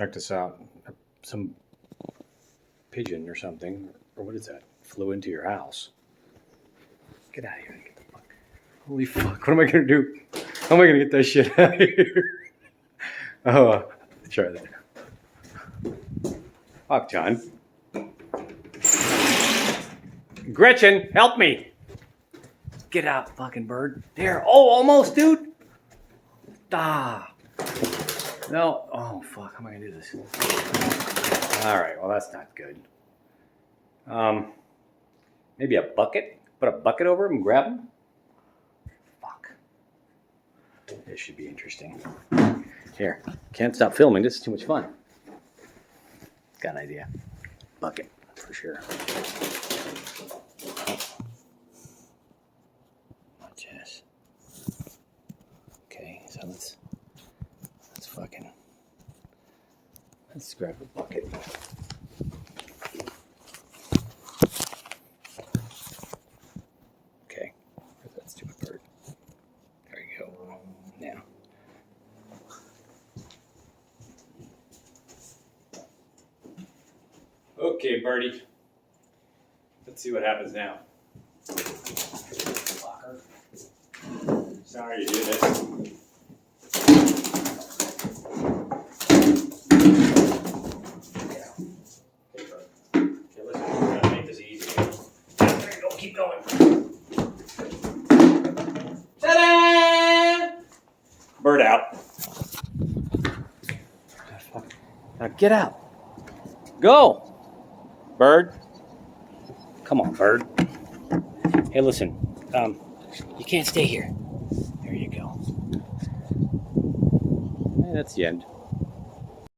Check this out. Some pigeon or something, or what is that? Flew into your house. Get out of here. Get the fuck. Holy fuck. What am I going to do? How am I going to get that shit out of here? Oh, let's try that. Fuck, John. Gretchen, help me. Get out, fucking bird. There. Oh, almost, dude. Ah. No. Oh, fuck. How am I going to do this? All right. Well, that's not good. Maybe a bucket? Put a bucket over him and grab him? Fuck. This should be interesting. Here. Can't stop filming. This is too much fun. Got an idea. Bucket, for sure. Watch this. Okay, so let's grab a bucket. Okay, where's that stupid bird? There you go. Now. Okay, birdie. Let's see what happens now. Sorry to do this. Okay, listen, we're gonna make this easy. There you go, keep going. Ta-da! Bird out. Now get out. Go! Bird. Come on, bird. Hey, listen. You can't stay here. There you go. And that's the end.